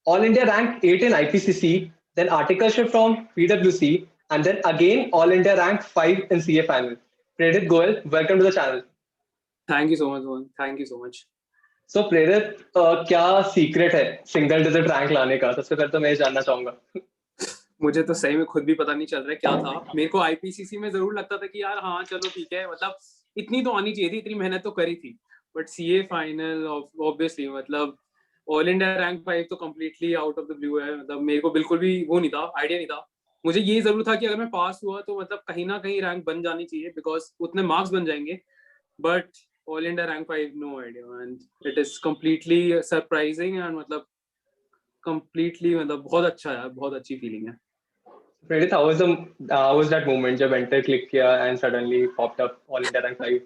All India rank 8 in IPCC, then articleship from PwC, and then again All India rank 5 in CA final. Prerit Goel, welcome to the channel. Thank you so much, Mohan. Thank you so much. So प्रेरित क्या secret है single digit rank लाने का? सबसे पहले तो मैं ये जानना चाहूंगा। मुझे तो सही में खुद भी पता नहीं चल रहा है क्या था। मेरे को आईपीसीसी में जरूर लगता था कि यार हाँ चलो ठीक है, मतलब इतनी तो आनी चाहिए थी, इतनी मेहनत तो करी थी। बट सीए फाइनल ऑब्वियसली मतलब ऑल इंडिया रैंक 5 तो completely out of the blue है। मतलब मेरे को बिल्कुल भी वो नहीं था, आइडिया नहीं था। मुझे ये जरूर था कि अगर मैं पास हुआ तो मतलब कहीं ना कहीं रैंक बन जानी चाहिए, बिकॉज उतने मार्क्स बन जाएंगे। But all India rank 5, no idea, and it is completely surprising and मतलब कम्प्लीटली मतलब बहुत अच्छा है, बहुत अच्छी फीलिंग है। Prerit, how was that moment जब enter click किया and suddenly popped up All India rank 5?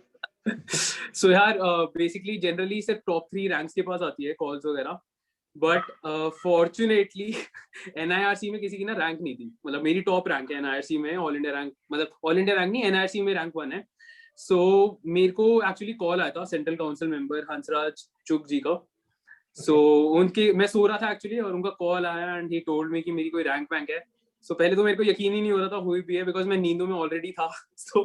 So यार बेसिकली जनरली सिर्फ टॉप 3 रैंक्स के पास आती है कॉल्स वगैरह, बट फॉर्चुनेटली एनआईआरसी में किसी की ना रैंक नहीं थी। मतलब मेरी टॉप रैंक है एनआईआरसी में, ऑल इंडिया रैंक मतलब ऑल इंडिया रैंक नहीं, एनआईआरसी में रैंक 1 है। सो मेरे को एक्चुअली कॉल आया था सेंट्रल काउंसिल मेंबर हंसराज चुग जी का। सो उनके मैं सो रहा था एक्चुअली और उनका कॉल आया एंड ही टोल्ड मी कि मेरी कोई रैंक वैंक है। सो पहले तो मेरे को यकीन ही नहीं हो रहा था हुई भी है, बिकॉज मैं नींदों में ऑलरेडी था। सो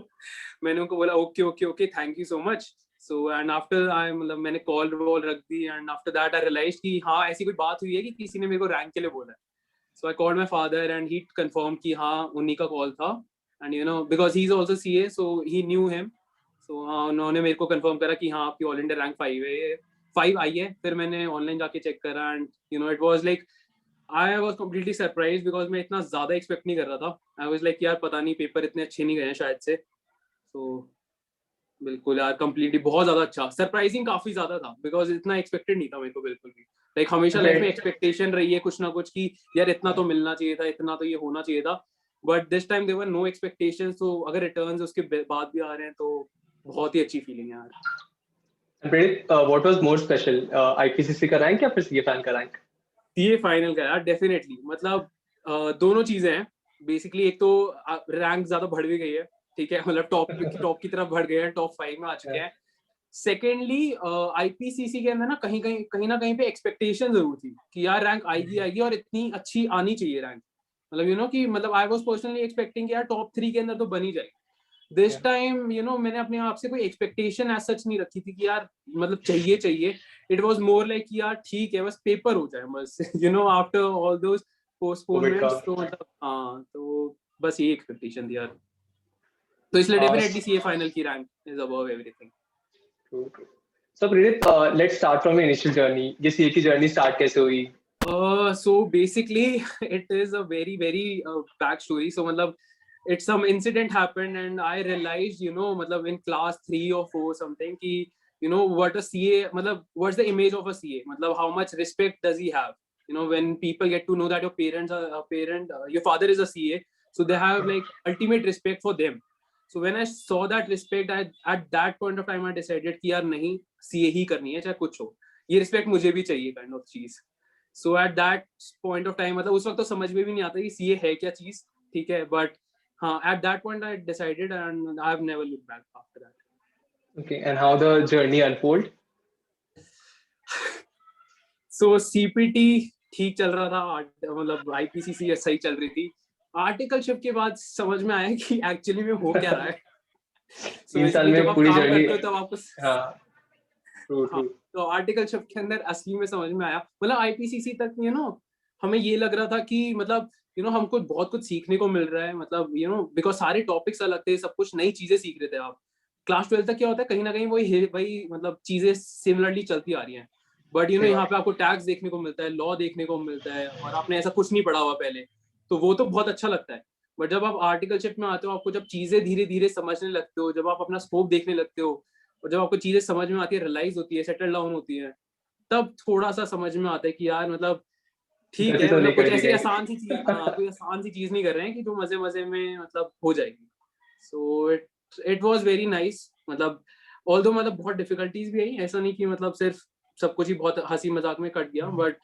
मैंने उनको बोला okay okay okay thank you so much. So and after I मतलब मैंने कॉल वॉल रख दी and after that I realise कि हाँ ऐसी कोई बात हुई है कि किसी ने मेरे को रैंक के लिए बोला है। So I called my father and he confirm कि हाँ उन्हीं का कॉल था। And you know because he is also CA so he knew him. So हाँ उन्होंने मेरे को कंफर्म करा कि हाँ आपकी ऑल इंडिया रैंक 5 आई है। फिर मैंने ऑनलाइन जाके चेक करा and you know it was like I was completely surprised, because मैं इतना ज्यादा एक्सपेक्ट नहीं कर रहा था। आई वाज लाइक यार पता नहीं पेपर इतने अच्छे नहीं गए हैं शायद से। सो बिल्कुल यार कंप्लीटली बहुत ज्यादा अच्छा, सरप्राइजिंग काफी ज्यादा था, बिकॉज इतना एक्सपेक्टेड नहीं था मेरे को बिल्कुल भी। लाइक हमेशा लाइफ में एक्सपेक्टेशन रही है कुछ ना कुछ कि यार इतना तो मिलना चाहिए था, इतना तो ये होना चाहिए था। But this time there were no expectations. तो अगर रिटर्न्स उसके बाद भी आ रहे हैं तो बहुत ही अच्छी फीलिंग है यार। Prerit, what was more special, IPCC का रैंक या फिर CA fan का रैंक? सीए फाइनल का यार डेफिनेटली मतलब दोनों चीजें हैं। बेसिकली एक तो रैंक ज्यादा बढ़ भी गई है, ठीक है, मतलब टॉप की तरफ बढ़ गए हैं, टॉप 5 में आ चुके हैं। सेकेंडली आईपीसीसी के अंदर ना कहीं ना कहीं पे एक्सपेक्टेशन जरूर थी कि यार रैंक आएगी आएगी और इतनी अच्छी आनी चाहिए रैंक। मतलब यू नो कि मतलब आई वाज पर्सनली एक्सपेक्टिंग कि यार टॉप 3 के अंदर तो बनी जाएगी। दिस टाइम यू नो मैंने अपने आप से कोई एक्सपेक्टेशन एज सच नहीं रखी थी कि यार मतलब चाहिए चाहिए। इट वाज मोर लाइक यार ठीक है बस पेपर हो जाए बस you know after all those postponements. तो मतलब हाँ तो बस ये एक्सपेक्टेशन थी यार। तो इसलिए डेफिनेटली सीए फाइनल की rank is above everything. So Prerit, let's start from your initial journey. ये CA की journey start कैसे हुई? So basically it is a very back story. So मतलब it's some incident happened and I realized you know मतलब in class 3 or 4 something कि you know what a CA मतलब what's the image of a CA, मतलब how much respect does he have, you know, when people get to know that your parents are a parent your father is a CA, so they have like ultimate respect for them. So when I saw that respect at that point of time I decided कि यार नहीं CA ही करनी है चाहे कुछ हो, ये respect मुझे भी चाहिए kind of चीज। So at that point of time मतलब उस वक्त तो समझ में भी नहीं आता कि सीए है क्या चीज, ठीक है, बट हाँ eight that point I decided and I have never look back after that. Okay, and how the journey unfold? So CPT ठीक चल रहा था, मतलब आईपीसीसी सही चल रही थी। आर्टिकलशिप के बाद समझ में आया कि एक्चुअली में हो क्या रहा है। So 3 साल basically, जब में आप पूरी काम जर्नी। करते हो तब आपको हाँ, ट्रू। तो आर्टिकलशिप के अंदर असली में समझ में आया, मतलब आईपीसीसी तक यू नो हमें ये लग रहा था कि मतलब यू नो हमको बहुत कुछ सीखने को मिल रहा है, मतलब यू नो बिकॉज सारे टॉपिक्स अलग थे, सब कुछ नई चीजें सीख रहे थे आप। क्लास 12 तक क्या होता है कहीं ना कहीं वही मतलब चीजें सिमिलरली चलती आ रही हैं। बट यू नो यहाँ पे आपको टैक्स देखने को मिलता है, लॉ देखने को मिलता है, और आपने ऐसा कुछ नहीं पढ़ा हुआ पहले, तो वो तो बहुत अच्छा लगता है। बट जब आप आर्टिकलशिप में आते हो, आपको जब चीजें धीरे धीरे समझने लगते हो, जब आप अपना स्कोप देखने लगते हो, और जब आपको चीजें समझ में आती है, रियलाइज होती है, सेटल डाउन होती है, तब थोड़ा सा समझ में आता है कि यार मतलब ठीक गति है, तो मतलब कुछ लेकर भी ऐसी गए। आसान सी चीज, हाँ कोई आसान सी चीज नहीं कर रहे हैं कि जो मजे मजे में मतलब हो जाएगी। So it was very nice, मतलब ऑल्दो मतलब बहुत डिफिकल्टीज भी आई, ऐसा नहीं कि मतलब सिर्फ सब कुछ ही बहुत हंसी मजाक में कट गया, बट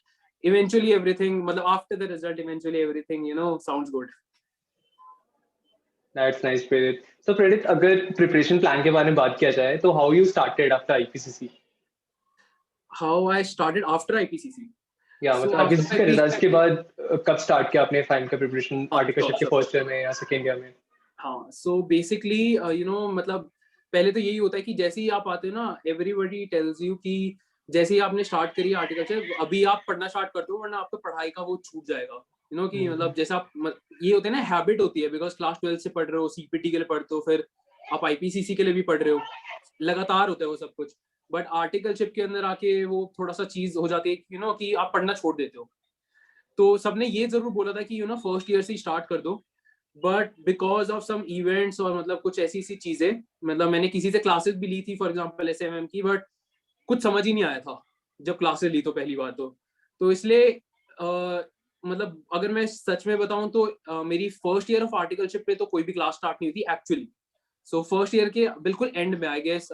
इवेंचुअली एवरीथिंग मतलब after the result eventually everything you know sounds good. That's nice, Prerit. So Prerit, अगर preparation plan के बारे में बात किया जाए तो how you started after IPCC? How I started after IPCC? या So मतलब after आईपीसीसी my के pre रिजल्ट्स के बाद कब स्टार्ट किया आपने फाइनल का प्रिपरेशन, हाँ आर्टिकलशिप के sure फर्स्ट ईयर में या सेकेंड ईयर में? हाँ सो बेसिकली मतलब पहले तो यही होता है कि जैसे ही आप आते हो ना एवरीबॉडी टेल्स यू कि जैसे ही आपने स्टार्ट करी आर्टिकलशिप अभी आप पढ़ना स्टार्ट कर दो वरना आपका पढ़ाई का वो छूट जाएगा कि मतलब जैसे आप ये होते हैं ना हैबिट होती है बिकॉज क्लास 12 से पढ़ रहे हो सीपीटी के लिए पढ़ते हो फिर आप आईपीसीसी के लिए भी पढ़ रहे हो लगातार होता है वो सब कुछ बट आर्टिकलशिप के अंदर आके वो थोड़ा सा चीज हो जाती है कि आप पढ़ना छोड़ देते हो तो सबने ये जरूर बोला था कि फर्स्ट ईयर से स्टार्ट कर दो but because of some events और मतलब कुछ ऐसी सी चीजें मतलब मैंने किसी से क्लासेस भी ली थी फॉर एग्जांपल एसएमएम की बट कुछ समझ ही नहीं आया था जब क्लासेस ली तो पहली बार तो इसलिए मतलब अगर मैं सच में बताऊं तो मेरी फर्स्ट ईयर ऑफ आर्टिकलशिप पे तो कोई भी क्लास स्टार्ट नहीं हुई थी एक्चुअली सो फर्स्ट ईयर के बिल्कुल एंड में आई गेस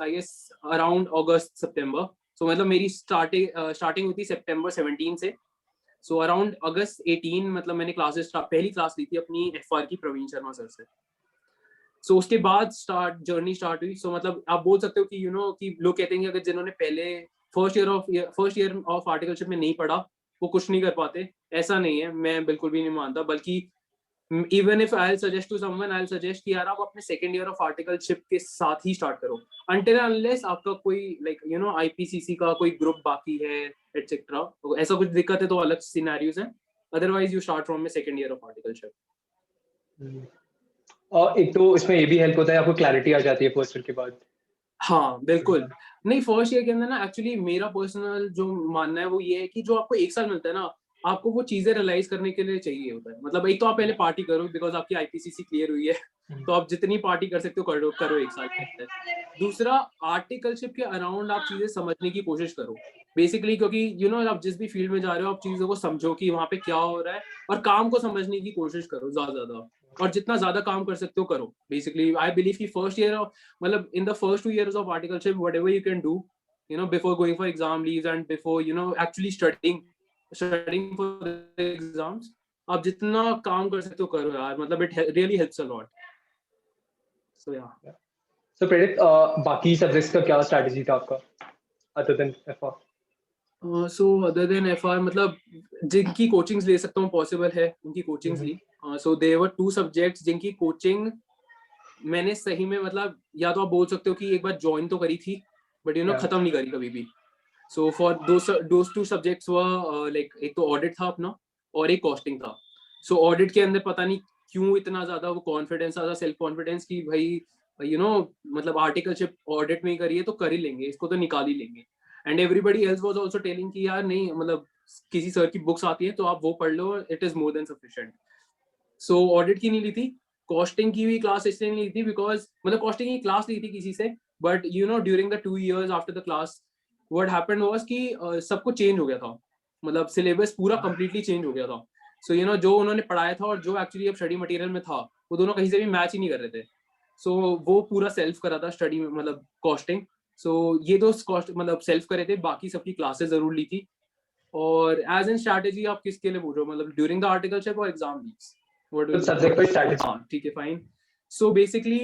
अराउंड अगस्त सितंबर सो मतलब मेरी स्टार्टिंग हुई थी सितंबर 17 से सो अराउंड अगस्त 18 मतलब मैंने क्लासेस पहली क्लास ली थी अपनी एफआर की प्रवीण शर्मा सर से उसके बाद जर्नी स्टार्ट हुई मतलब आप बोल सकते हो कि कि लोग कहते हैं कि अगर जिन्होंने पहले फर्स्ट ईयर ऑफ आर्टिकलशिप में नहीं पढ़ा वो कुछ नहीं कर पाते ऐसा नहीं है मैं बिल्कुल भी नहीं मानता बल्कि even if I suggest to someone I suggest कि यार आप अपने सेकंड ईयर ऑफ आर्टिकलशिप के साथ ही स्टार्ट करो अनटिल अनलेस आपका कोई आईपीसीसी का कोई ग्रुप बाकी है एटसेट्रा तो ऐसा कुछ दिक्कत है तो अलग सिनेरियोज हैं otherwise you start from second year of articleship और एक तो इसमें ये भी हेल्प होता है, आपको क्लैरिटी आ जाती है फर्स्ट ईयर के बाद। हाँ बिल्कुल नहीं फर्स्ट ईयर के अंदर ना एक्चुअली मेरा पर्सनल जो मानना है वो ये है कि जो आपको एक साल मिलता है ना आपको वो चीजें रियलाइज करने के लिए चाहिए होता है मतलब एक तो आप पहले पार्टी करो बिकॉज आपकी आईपीसीसी क्लियर हुई है तो आप जितनी पार्टी कर सकते हो करो करो एक साल के अंदर दूसरा आर्टिकलशिप के अराउंड आप चीजें समझने की कोशिश करो बेसिकली क्योंकि आप जिस भी फील्ड में जा रहे हो आप चीजों को समझो कि वहां पे क्या हो रहा है और काम को समझने की कोशिश करो ज्यादा और जितना ज्यादा काम कर सकते हो करो बेसिकली आई बिलीव कि फर्स्ट ईयर मतलब in the first 2 years of articleship whatever you can do before going for exam leaves and before actually studying for the exams आप जितना काम कर सकते हो करो यार मतलब it really helps a lot so yeah सो प्रेरित, बाकी सब्जेक्ट्स का क्या स्ट्रैटेजी था आपका other than FR? so other than FR मतलब जिनकी कोचिंग्स ले सकता हूँ पॉसिबल है उनकी कोचिंग्स ली so there were 2 subjects जिनकी कोचिंग मैंने सही में मतलब या तो आप बोल सकते हो कि एक बार ज्वाइन तो करी थी बट खत्म नहीं करी कभी भी so for those two subjects were like एक तो ऑडिट था अपना और एक कॉस्टिंग था सो ऑडिट के अंदर पता नहीं क्यों इतना ज्यादा वो कॉन्फिडेंस आता सेल्फ कॉन्फिडेंस की भाई मतलब आर्टिकलशिप ऑडिट में ही करिए तो कर ही लेंगे इसको तो निकाल ही लेंगे and everybody else was also telling कि यार नहीं मतलब किसी सर की बुक्स आती है तो आप वो पढ़ लो it is more than sufficient so audit की नहीं ली थी कॉस्टिंग की भी क्लास इसलिए नहीं ली थी बिकॉज मतलब कॉस्टिंग की क्लास ली थी किसी से but during the 2 years after the class what happened was कि सब कुछ चेंज हो गया था मतलब सिलेबस पूरा कंप्लीटली चेंज हो गया था सो जो उन्होंने पढ़ाया था और जो एक्चुअली अब स्टडी मटेरियल में था वो दोनों कहीं से भी मैच ही नहीं कर रहे थे सो वो पूरा सेल्फ करा था स्टडी में मतलब कॉस्टिंग सो ये दो कॉस्ट मतलब सेल्फ करे थे बाकी सबकी क्लासेस जरूर ली थी और एज एन स्ट्रैटेजी आप किसके लिए पूछ रहे हो मतलब ड्यूरिंग द आर्टिकलशिप और एग्जाम वीक्स तो सब्जेक्ट वाइज स्ट्रैटेजी। हाँ ठीक है फाइन सो बेसिकली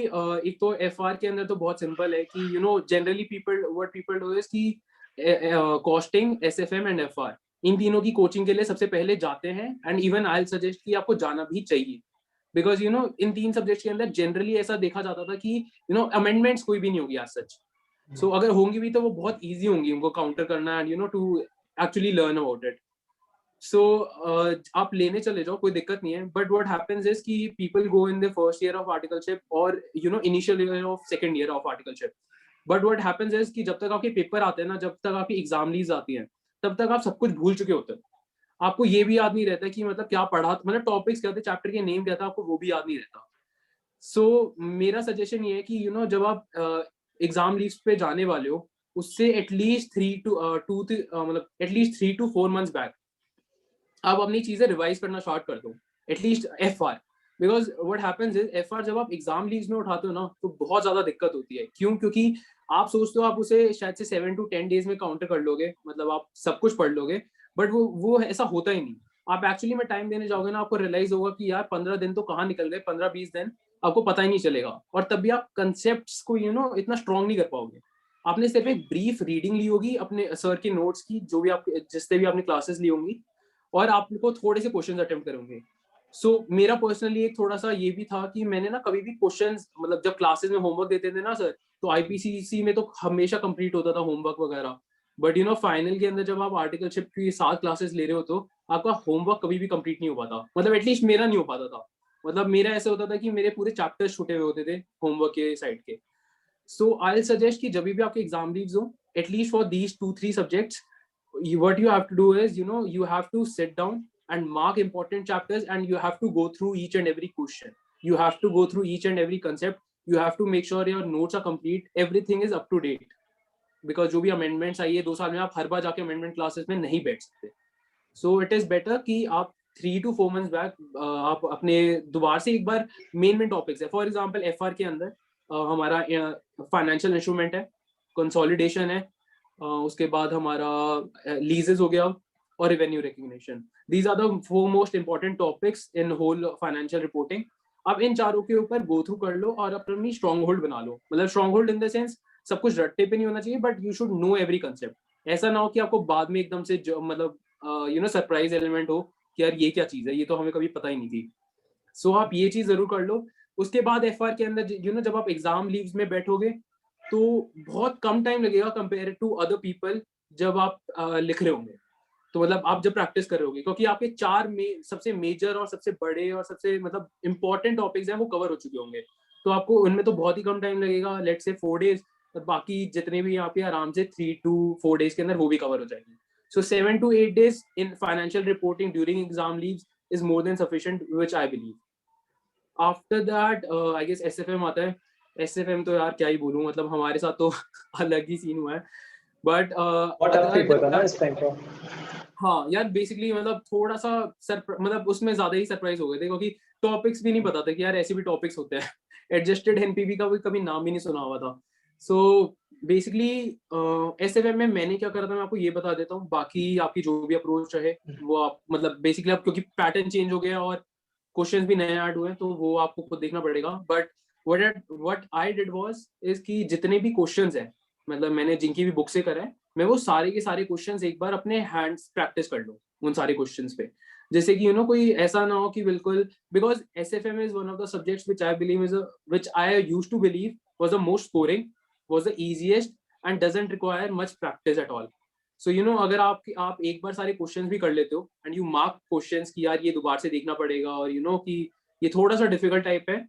एक तो एफआर के अंदर तो बहुत सिंपल है कि generally people what people do is कि कॉस्टिंग एसएफएम एंड एफआर इन तीनों की कोचिंग के लिए सबसे पहले जाते हैं एंड इवन आई सजेस्ट कि आपको जाना भी चाहिए बिकॉज इन 3 सब्जेक्ट्स के अंदर जनरली ऐसा देखा जाता था कि अमेंडमेंट्स कोई भी नहीं होगी आज सच सो अगर होंगी भी तो वो बहुत ईजी होंगी उनको काउंटर करना and to actually learn about it so आप लेने चले जाओ कोई दिक्कत नहीं है बट व्हाट हैपेंस इज कि people go in the first year of articleship और initial year of second year of articleship but what happens is कि जब तक आपके पेपर आते हैं ना जब तक आपकी एग्जाम लीव्स आती हैं तब तक आप सब कुछ भूल चुके होते हैं आपको ये भी याद नहीं रहता कि मतलब क्या पढ़ा मतलब टॉपिक्स क्या थे चैप्टर के नेम क्या था आपको वो भी याद नहीं रहता सो मेरा सजेशन ये है कि जब आप एग्जाम लीव्स पे जाने वाले हो उससे एटलीस्ट 3 to 4 months बैक आप अपनी चीजें रिवाइज करना स्टार्ट कर दो at least FR because what happens is FR जब आप एग्जाम लीव्स में उठाते हो ना तो बहुत ज्यादा दिक्कत होती है क्यों क्योंकि आप सोचते हो आप उसे शायद से 7 to 10 days में काउंटर कर लोगे मतलब आप सब कुछ पढ़ लोगे बट वो ऐसा होता ही नहीं आप एक्चुअली में टाइम देने जाओगे ना आपको रियलाइज होगा कि यार 15 दिन तो कहाँ निकल गए 15-20 दिन आपको पता ही नहीं चलेगा और तब भी आप कंसेप्ट को इतना स्ट्रॉन्ग नहीं कर पाओगे आपने सिर्फ एक ब्रीफ रीडिंग ली होगी अपने सर के नोट्स की जो भी आप जिससे भी आपने क्लासेस ली होंगी और आपको थोड़े से क्वेश्चंस अटेम्प्ट करेंगे। सो मेरा पर्सनली एक थोड़ा सा ये भी था कि मैंने ना कभी भी क्वेश्चंस, मतलब जब क्लासेस में होमवर्क देते थे ना सर, तो आईपीसीसी में तो हमेशा कंप्लीट होता था होमवर्क वगैरह, बट फाइनल के अंदर जब आप आर्टिकलशिप की 7 क्लासेस ले रहे हो तो आपका होमवर्क कभी भी कंप्लीट नहीं हो पाता, मतलब एटलीस्ट मेरा नहीं हो पाता था। मतलब मेरा ऐसा होता था कि मेरे पूरे चैप्टर्स छूटे हुए होते थे होमवर्क के साइड के। सो आई सजेस्ट कि जब भी आपके एग्जाम लीव्स हो, at least for these 2-3 subjects, what you have to do is, you have to sit down and mark important chapters, and you have to go through each and every question. You have to go through each and every concept. You have to make sure your notes are complete, everything is up to date, because जो भी amendments आई है 2 साल में, आप हर बार जाके amendment classes में नहीं बैठ सकते। So it is better कि आप 3 to 4 months back आप अपने दोबारा से एक बार मेन टॉपिक्स है, फॉर एग्जाम्पल एफआर के अंदर हमारा फाइनेंशियल इंस्ट्रूमेंट है, कंसोलिडेशन है, उसके बाद हमारा लीजेस हो गया और revenue recognition. These are the 4 most important topics in whole financial reporting. अब इन चारों के ऊपर गो थ्रू कर लो और अपनी स्ट्रॉन्ग होल्ड बना लो, मतलब strong hold in the sense सब कुछ रट्टे पे नहीं होना चाहिए, but you should know every concept. ऐसा ना हो कि आपको बाद में एकदम से मतलब सरप्राइज एलिमेंट हो कि यार ये क्या चीज है, ये तो हमें कभी पता ही नहीं थी। सो आप ये चीज जरूर कर लो। उसके बाद एफआर के अंदर जब आप एग्जाम लीव्स में बैठोगे तो बहुत कम टाइम लगेगा कंपेयर टू अदर पीपल जब आप लिख रहे होंगे। तो मतलब आप जब प्रैक्टिस कर रहे होगे, क्योंकि आपके 4 सबसे मेजर और सबसे बड़े और सबसे मतलब इंपॉर्टेंट टॉपिक्स हैं वो कवर हो चुके होंगे, तो आपको उनमें तो बहुत ही कम टाइम लगेगा, लेट से 4 डेज, और बाकी जितने भी यहाँ पे आराम से 3 to 4 डेज के अंदर वो भी कवर हो जाएंगे। So 7 to 8 days in financial reporting during exam leaves is more than sufficient, which I believe. After that I guess SFM आता है। एसएफएम तो यार क्या ही बोलूं, मतलब हमारे साथ तो अलग ही सीन हुआ है, बट बहुत टफ पेपर था ना इस टाइम का। हाँ यार बेसिकली मतलब थोड़ा सा मतलब उसमें ज्यादा ही सरप्राइज हो गए थे, क्योंकि टॉपिक्स भी नहीं पता था कि यार ऐसे भी टॉपिक्स होते हैं। एडजस्टेड एनपीवी का भी कभी नाम ही नहीं सुना हुआ था। सो बेसिकली एसएफएम में मैंने क्या करा था मैं आपको ये बता देता हूँ, बाकी आपकी जो भी अप्रोच रहे वो आप मतलब बेसिकली आप, क्योंकि पैटर्न चेंज हो गया और क्वेश्चंस भी नए ऐड हुए तो वो आपको खुद देखना पड़ेगा। But what I did was is कि जितने भी क्वेश्चंस हैं, मतलब मैंने जिनकी भी बुक से करा है, मैं वो सारे के सारे क्वेश्चंस एक बार अपने हैंड्स प्रैक्टिस कर लूं उन सारे क्वेश्चंस पे, जैसे कि कोई ऐसा ना हो कि बिल्कुल, because SFM is one of the subjects which I used to believe was the most scoring, was the easiest, and doesn't require much practice at all. So अगर आप एक बार सारे क्वेश्चंस भी कर लेते हो एंड यू मार्क क्वेश्चंस कि यार ये दोबारा से देखना पड़ेगा, और कि ये थोड़ा सा डिफिकल्ट टाइप है,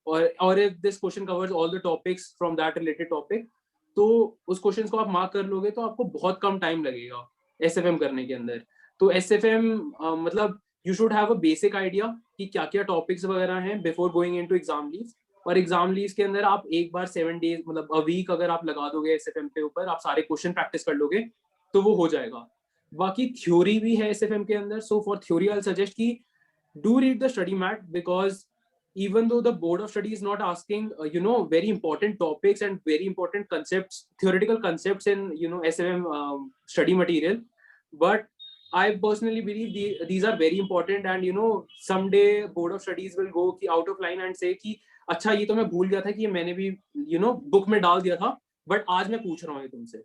और if this question covers all the topics from that related topic, तो उस क्वेश्चन को आप मार्क कर लोगे तो आपको बहुत कम टाइम लगेगा एसएफएम करने के अंदर। तो एसएफएम मतलब you should have a basic idea कि क्या क्या टॉपिक्स वगैरह हैं before going into exam leave, और एग्जाम लीव के अंदर आप एक बार 7 डेज मतलब अ वीक अगर आप लगा दोगे एसएफएम के ऊपर, आप सारे क्वेश्चन प्रैक्टिस कर लोगे तो वो हो जाएगा। बाकी थ्योरी भी है एसएफएम के अंदर, so for theory I suggest कि do read the study mat, because even though the board of study is not asking very important topics and very important concepts, theoretical concepts in SFM study material, but I personally believe these are very important, and someday board of studies will go out of line and say कि अच्छा ये तो मैं भूल गया था कि ये मैंने भी बुक में डाल दिया था, बट आज मैं पूछ रहा हूँ तुमसे।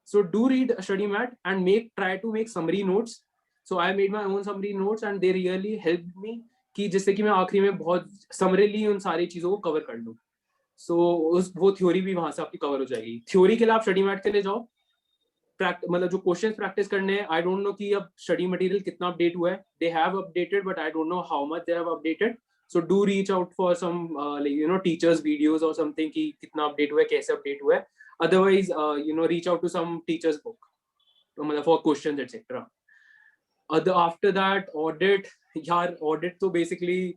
So do read study mat and try to make summary notes. So I made my own summary notes and they really helped me कि जिससे कि मैं आखिरी में बहुत समरीली उन सारी चीजों को कवर कर लूँ। सो वो थ्योरी भी वहां से आपकी कवर हो जाएगी। थ्योरी के लिए आप स्टडी मैट के लिए जाओ, मतलब जो क्वेश्चन प्रैक्टिस करने हैं, आई डोंट नो कि अब स्टडी मटेरियल कितना अपडेट हुआ है, they have updated but I don't know how much they have updated. So do reach out for some teachers videos और समथिंग कि कितना अपडेट हुआ है, कैसे अपडेट हुआ है। Otherwise reach out to some teachers book मतलब for questions etcetera. After that audit, यार ऑडिट तो बेसिकली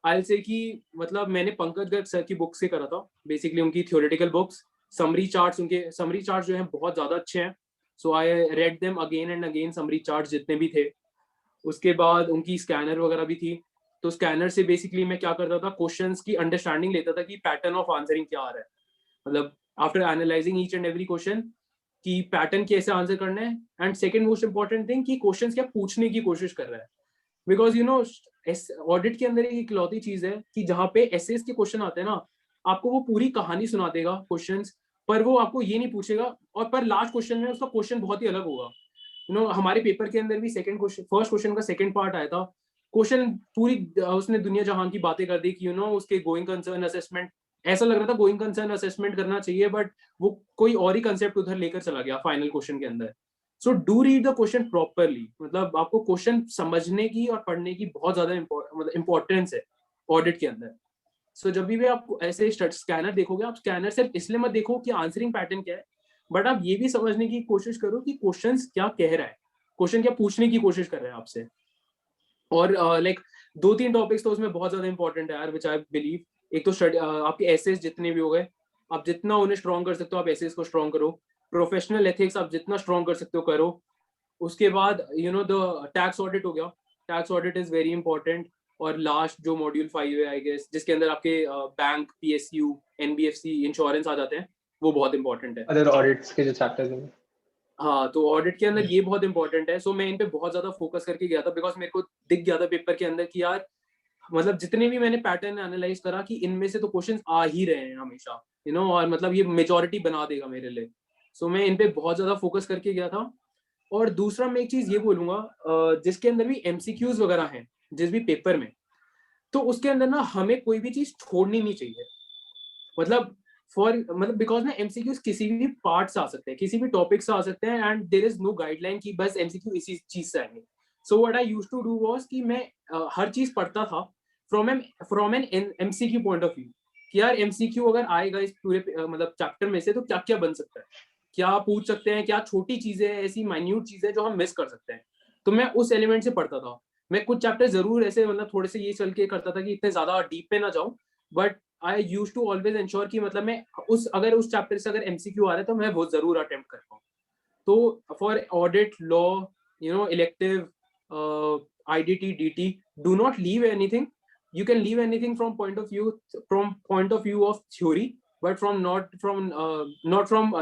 आई से कि मतलब मैंने पंकज गर्ग सर की बुक से करा था, बेसिकली उनकी थ्योरेटिकल बुक्स, समरी चार्ट्स, उनके समरी चार्ट्स जो हैं बहुत ज्यादा अच्छे हैं। So I read them again and again, summary charts जितने भी थे। उसके बाद उनकी स्कैनर वगैरह भी थी, तो स्कैनर से बेसिकली मैं क्या करता था, क्वेश्चंस की अंडरस्टैंडिंग लेता था कि पैटर्न ऑफ आंसरिंग क्या आ रहा है, मतलब after analysing each and every question कि पैटर्न कैसे आंसर करना है, and second most important thing कि क्वेश्चंस क्या पूछने की कोशिश कर रहा है। बिकॉज ऑडिट के अंदर एक इकलौती चीज है कि जहाँ पे एसेस के क्वेश्चन आते हैं ना, आपको वो पूरी कहानी सुना देगा क्वेश्चंस, पर वो आपको ये नहीं पूछेगा, और पर लास्ट क्वेश्चन में उसका क्वेश्चन बहुत ही अलग होगा। हमारे पेपर के अंदर भी सेकंड क्वेश्चन, फर्स्ट क्वेश्चन का सेकंड पार्ट आया था। क्वेश्चन पूरी उसने दुनिया जहां की बातें कर दी कि उसके गोइंग कंसर्न असेसमेंट, ऐसा लग रहा था गोइंग कंसर्न असेसमेंट करना चाहिए, बट वो कोई और ही कंसेप्ट उधर लेकर चला गया फाइनल क्वेश्चन के अंदर। So do read the question properly, मतलब आपको क्वेश्चन समझने की और पढ़ने की बहुत ज्यादा इंपॉर्टेंस है ऑडिट के अंदर। सो जब भी आप ऐसे स्कैनर देखोगे, आप स्कैनर सिर्फ इसलिए मत देखो कि आंसरिंग पैटर्न क्या है, बट आप ये भी समझने की कोशिश करो कि क्वेश्चन क्या कह रहा है, क्वेश्चन क्या पूछने की कोशिश कर रहा है आपसे। और लाइक 2-3 टॉपिक्स तो उसमें बहुत ज्यादा इंपॉर्टेंट है यार, विच आई बिलीव। एक तो आपके एसेस जितने भी हो गए, आप जितना उन्हें स्ट्रॉन्ग कर सकते हो आप एसेस को स्ट्रॉन्ग करो। प्रोफेशनल एथिक्स आप जितना स्ट्रॉन्ग कर सकते हो करो। उसके बाद द टैक्स ऑडिट हो गया, tax audit is very important. और लास्ट जो मॉड्यूल 5 है आई गेस, जिसके अंदर आपके बैंक, पीएसयू, एनबीएफसी, इंश्योरेंस आ जाते हैं, वो बहुत इंपॉर्टेंट है। अदर ऑडिट्स के जो चैप्टर्स हैं। हाँ, तो ऑडिट के अंदर ये बहुत इंपॉर्टेंट है। सो मैं इन पे बहुत ज्यादा फोकस करके गया था, बिकॉज मेरे को दिख गया था पेपर के अंदर कि यार मतलब जितने भी मैंने पैटर्न एनालाइज करा कि इनमें से तो क्वेश्चंस आ ही रहे हैं हमेशा, और मतलब ये मेजोरिटी बना देगा मेरे लिए। सो मैं इन पे बहुत ज्यादा फोकस करके गया था। और दूसरा मैं एक चीज ये बोलूंगा, जिसके अंदर भी एमसीक्यूज वगैरह हैं जिस भी पेपर में, तो उसके अंदर ना हमें कोई भी चीज छोड़नी नहीं चाहिए। मतलब मतलब बिकॉज ना एमसीक्यूज किसी भी पार्ट से आ सकते हैं, किसी भी टॉपिक से आ सकते हैं, and there is no guideline कि बस एमसीक्यू इसी चीज से आएंगे। So what I used to do was कि मैं हर चीज पढ़ता था from an MCQ point of view, कि यार एमसीक्यू अगर आएगा इस पूरे मतलब चैप्टर में से तो क्या क्या बन सकता है, क्या पूछ सकते हैं, क्या छोटी चीजें ऐसी माइन्यूट चीजें जो हम मिस कर सकते हैं। तो मैं उस एलिमेंट से पढ़ता था। मैं कुछ चैप्टर जरूर ऐसे मतलब थोड़े से ये चल के करता था कि इतने ज्यादा डीप में ना जाऊं, but I use to always ensure कि मतलब मैं अगर उस चैप्टर से अगर एमसीक्यू आ रहा है तो मैं वो जरूर अटेम्प्ट कर पाऊँ। तो for audit, law, elective, IDT, DT, do not leave anything. You can leave anything from point of view of theory, but not from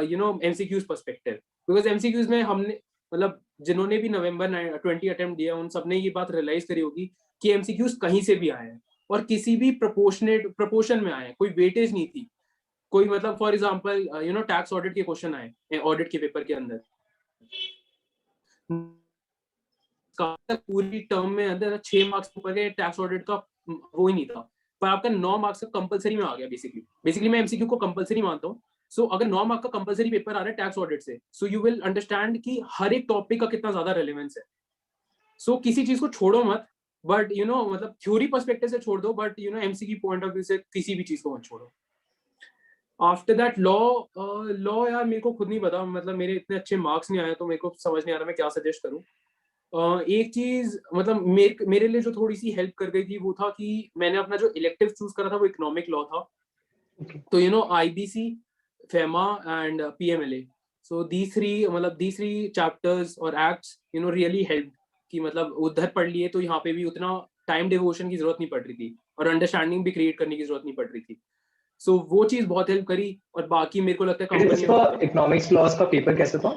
MCQs perspective, because MCQs में हमने मतलब जिन्होंने भी नवंबर 20 अटेम्प्ट दिया उन सबने ये बात रियलाइज करी होगी कि एमसीक्यूज कहीं से भी आए हैं और किसी भी प्रपोर्शन में आए हैं, कोई वेटेज नहीं थी। कोई मतलब फॉर एग्जांपल टैक्स ऑडिट के क्वेश्चन आए ऑडिट के पेपर के अंदर, पूरी टर्म में अंदर 6 मार्क्स ऊपर के टैक्स ऑडिट का वो ही नहीं था, पर आपका 9 मार्क्स का कंपलसरी में आ गया। बेसिकली मैं एमसीक्यू को कंपलसरी मानता हूँ। सो अगर 9 मार्क का कंपलसरी पेपर आ रहा है टैक्स ऑडिट से, सो यू विल अंडरस्टैंड कि हर एक टॉपिक का कितना ज्यादा रेलेवेंस है। सो किसी चीज को छोड़ो मत, बट मतलब थ्योरी पर्सपेक्टिव से छोड़ दो, but MCQ point of view से किसी भी चीज को मत छोड़ो। आफ्टर दैट लॉ यार मेरे को खुद नहीं पता, मतलब मेरे इतने अच्छे मार्क्स नहीं आए तो मेरे को समझ नहीं आ रहा मैं क्या सजेस्ट करूं। एक चीज मतलब मेरे लिए जो थोड़ी सी हेल्प कर गई थी वो था कि मैंने अपना जो इलेक्टिव चूज करा था वो इकोनॉमिक लॉ था। तो IBC, FEMA and PMLA, so the three chapters और एक्ट्स रियली हेल्प, कि मतलब उधर पढ़ लिए तो यहाँ पे भी उतना टाइम डिवोशन की जरूरत नहीं पड़ रही थी और अंडरस्टैंडिंग भी क्रिएट करने की जरूरत नहीं पड़ रही थी। सो वो चीज बहुत हेल्प करी। और बाकी मेरे को लगता है कंपनी में इकोनॉमिक्स लॉस का पेपर कैसे था?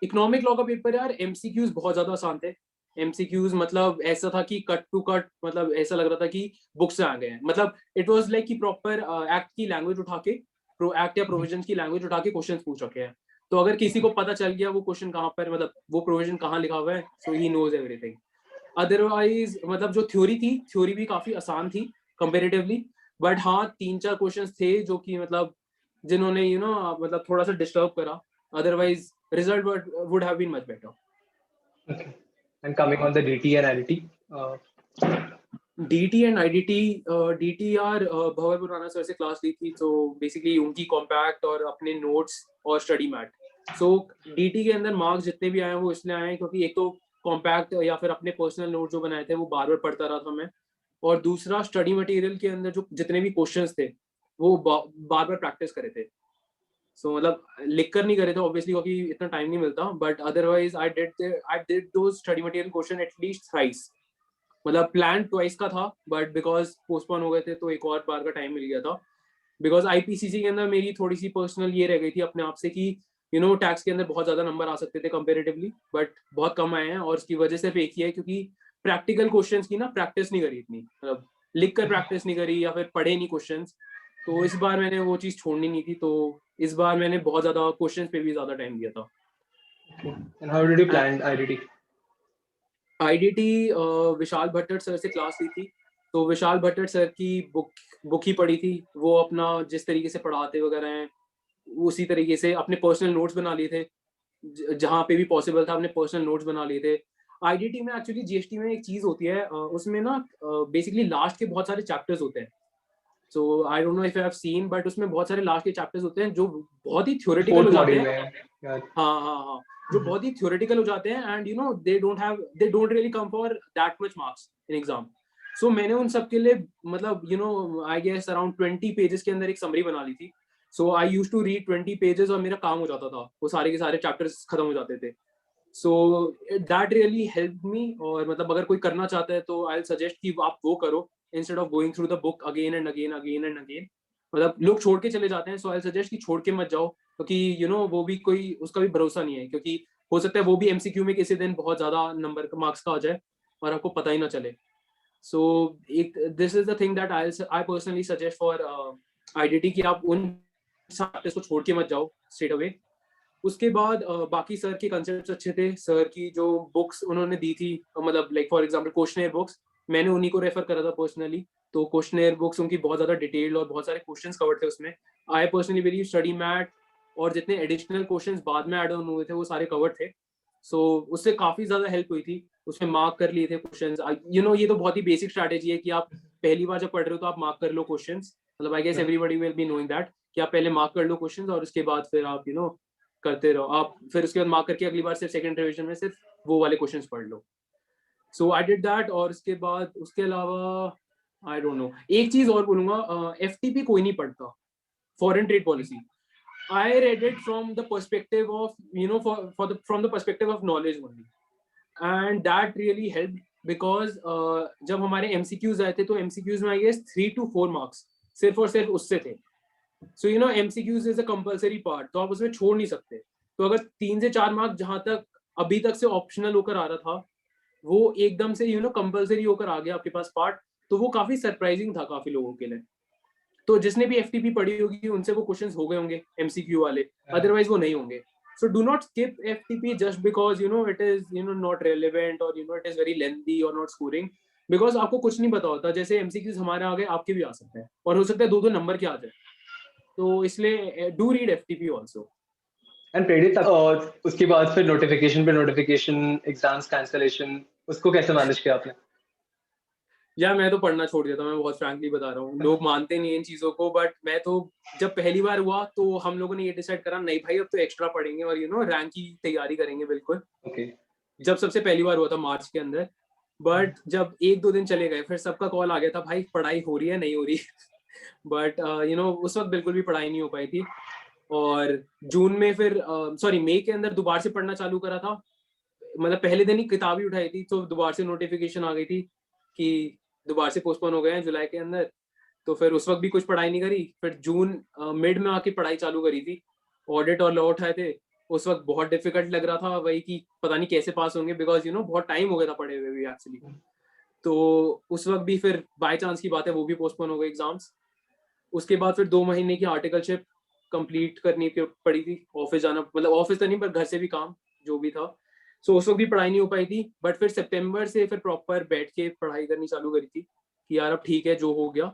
इकोनॉमिक लॉ का पेपर यार एमसीक्यूज बहुत ज्यादा आसान थे। एमसीक्यूज मतलब ऐसा था कि कट टू कट, मतलब ऐसा लग रहा था कि बुक से आ गए हैं। मतलब इट वाज लाइक कि प्रॉपर एक्ट की लैंग्वेज उठा के, एक्ट या प्रोविजन की लैंग्वेज उठा के क्वेश्चंस पूछ रखे हैं। तो अगर किसी को पता चल गया वो क्वेश्चन कहाँ पर, मतलब वो प्रोविजन कहाँ लिखा हुआ है, सो ही नोज एवरीथिंग। अदरवाइज मतलब जो थ्योरी भी काफी आसान थी कंपेरेटिवली, बट हाँ 3-4 क्वेश्चंस थे जो कि मतलब जिन्होंने मतलब थोड़ा सा डिस्टर्ब करा। Otherwise, result would have been much better. Okay. And coming on the DT and IDT. DT and IDT, DT यार भवर पुराना सर से क्लास ली थी, तो बेसिकली उनकी कॉम्पैक्ट और अपने नोट्स और स्टडी मैट। सो DT के अंदर मार्क्स जितने भी आए वो इसलिए आए क्योंकि एक तो कॉम्पैक्ट या फिर अपने पर्सनल नोट जो बनाए थे वो बार बार पढ़ता रहा था मैं, और दूसरा स्टडी मटेरियल के अंदर जो जितने भी क्वेश्चंस थे वो बार बार प्रैक्टिस करे थे। सो मतलब लिख कर नहीं करे थे ऑब्वियसली क्योंकि इतना टाइम नहीं मिलता, बट अदरवाइज आई डिड दो study material question at least thrice. मतलब प्लान ट्वाइस का था बट बिकॉज पोस्टपोन हो गए थे तो एक और बार का टाइम मिल गया था। बिकॉज आईपीसीसी के अंदर मेरी थोड़ी सी पर्सनल ये रह गई थी अपने आप से कि टैक्स के अंदर बहुत ज्यादा नंबर आ सकते थे कंपेरेटिवली, बट बहुत कम आए हैं। और उसकी वजह सिर्फ एक ही है क्योंकि प्रैक्टिकल क्वेश्चंस की ना प्रैक्टिस नहीं करी इतनी, मतलब लिख कर प्रैक्टिस नहीं करी या फिर पढ़े नहीं क्वेश्चंस। तो इस बार मैंने वो चीज छोड़नी नहीं थी, तो इस बार मैंने बहुत ज्यादा क्वेश्चंस पे भी ज्यादा टाइम दिया था। Okay. And how did you plan IDT? IDT Vishal Bhattar sir से क्लास ली थी, तो विशाल भट्टर सर की बुक ही पढ़ी थी। वो अपना जिस तरीके से पढ़ाते वगैरह हैं उसी तरीके से अपने पर्सनल नोट्स बना लिए थे, जहाँ पे भी पॉसिबल था अपने पर्सनल नोट्स बना लिए थे। आईडीटी में एक्चुअली जीएसटी में एक चीज होती है, उसमें ना बेसिकली लास्ट के बहुत सारे चैप्टर्स होते हैं। So I don't know if you have seen, but उसमें बहुत सारे लास्ट के चैप्टर्स होते हैं जो बहुत ही थ्योरेटिकल हो फोर्थ जाते मॉड्यूल हैं। में यार। हाँ हाँ हाँ, जो बहुत ही थ्योरेटिकल हो जाते हैं and you know they don't really come for that much marks in exam. So मैंने उन सब के लिए मतलब you know I guess around 20 pages के अंदर एक समरी बना ली थी। So I used to read 20 pages और मेरा काम हो जाता था, वो सारे के सारे चैप्टर्स खत्म हो जाते थे। So that really help me. और मतलब अगर कोई करना चाहता है तो आई सजेस्ट कि आप वो करो instead of going through the book again and again again and again. मतलब लोग छोड़ के चले जाते हैं, सो आई सजेस्ट कि छोड़ के मत जाओ, क्योंकि यू नो वो भी कोई उसका भी भरोसा नहीं है, क्योंकि हो सकता है वो भी एमसीक्यू में किसी दिन बहुत ज्यादा नंबर मार्क्स का आ जाए और आपको पता ही ना चले। सो एक this is the thing that I personally suggest for IDT कि आप उन चैप्टर्स को छोड़ के मत जाओ स्ट्रेट अवे। उसके बाद बाकी सर के कंसेप्ट अच्छे थे। सर की जो बुक्स उन्होंने दी थी, मतलब like for example questioner books, मैंने उन्हीं को रेफर करा था पर्सनली। तो क्वेश्चनर बुक्स उनकी बहुत ज्यादा डिटेल्ड और बहुत सारे क्वेश्चंस कवर्ड थे उसमें। I personally believe study mat और जितने एडिशनल क्वेश्चंस बाद में ऐड ऑन हुए थे वो सारे कवर्ड थे। सो उससे काफी ज्यादा हेल्प हुई थी, उसमें मार्क कर लिए थे क्वेश्चंस। यू नो ये तो बहुत ही बेसिक स्ट्रैटेजी है कि आप पहली बार जब पढ़ रहे हो तो आप मार्क कर लो क्वेश्चंस। मतलब I guess everybody will be knowing that कि आप पहले मार्क कर लो क्वेश्चंस और उसके बाद फिर आप यू नो करते रहो। आप फिर उसके बाद मार्क करके अगली बार सिर्फ सेकंड रिवीजन में सिर्फ वो वाले क्वेश्चंस पढ़ लो। सो आई डिड दैट। और उसके बाद उसके अलावा आई डोंट नो, एक चीज और बोलूंगा, एफटीपी कोई नहीं पढ़ता, foreign trade policy. I read it from the perspective of, you know, from the perspective of knowledge only, and that really helped because जब हमारे MCQs आए थे तो MCQs में I guess 3 to 4 marks सिर्फ और सिर्फ उससे थे। So you know MCQs is a compulsory part, तो आप उसमें छोड़ नहीं सकते। तो अगर 3 से 4 मार्क जहां तक अभी तक से ऑप्शनल होकर आ रहा था वो एकदम से यू नो कंपलसरी होकर आ गया आपके पास पार्ट, तो वो काफी सरप्राइजिंग था काफी लोगों के लिए। तो जिसने भी एफटीपी पढ़ी होगी उनसे वो क्वेश्चंस हो गए होंगे एमसीक्यू वाले, अदरवाइज वो नहीं होंगे। So do not skip FTP just because you know it is you know not relevant और you know it is very lengthy और नॉट स्कोरिंग, बिकॉज आपको कुछ नहीं पता होता। जैसे एमसीक्यूज हमारे आ गए आपके भी आ सकते हैं और हो सकता है 2-2 नंबर के आ जाए, तो इसलिए do read FTP also. And प्रेडित उसके बाद फिर नोटिफिकेशन पे नोटिफिकेशन, एग्जाम्स कैंसलेशन, उसको कैसे मैनेज किया आपने? या मैं तो पढ़ना छोड़ दिया था, मैं बहुत फ्रैंकली बता रहा हूँ। लोग मानते नहीं इन चीजों को, बट मैं तो जब पहली बार हुआ तो हम लोगों ने ये डिसाइड करा नहीं भाई अब तो एक्स्ट्रा पढ़ेंगे और यू नो रैंक की तैयारी करेंगे बिल्कुल। ओके। जब सबसे पहली बार हुआ था मार्च के अंदर, बट जब 1-2 दिन चले गए फिर सबका कॉल आ गया था भाई पढ़ाई हो रही है नहीं हो रही बट यू नो उस वक्त बिल्कुल भी पढ़ाई नहीं हो पाई थी। और जून में फिर सॉरी मई के अंदर दोबारा से पढ़ना चालू करा था। मतलब पहले दिन ही किताब ही उठाई थी तो दोबारा से नोटिफिकेशन आ गई थी कि दोबारा से पोस्टपोन हो गए हैं जुलाई के अंदर। तो फिर उस वक्त भी कुछ पढ़ाई नहीं करी, फिर जून मिड में आके पढ़ाई चालू करी थी। ऑडिट और लॉ उठाए थे, उस वक्त बहुत डिफिकल्ट लग रहा था वही कि पता नहीं कैसे पास होंगे, बिकॉज यू नो बहुत टाइम हो गया था पढ़े हुए भी एक्चुअली। तो उस वक्त भी फिर बाय चांस की बात है वो भी पोस्टपोन हो गए एग्जाम्स। उसके बाद फिर 2 महीने की आर्टिकलशिप कंप्लीट करनी पड़ी थी, ऑफिस जाना, मतलब ऑफिस तो नहीं पर घर से भी काम जो भी था। सो उस वक्त भी पढ़ाई नहीं हो पाई थी, बट फिर सितंबर से फिर प्रॉपर बैठ के पढ़ाई करनी चालू करी थी कि यार अब ठीक है जो हो गया।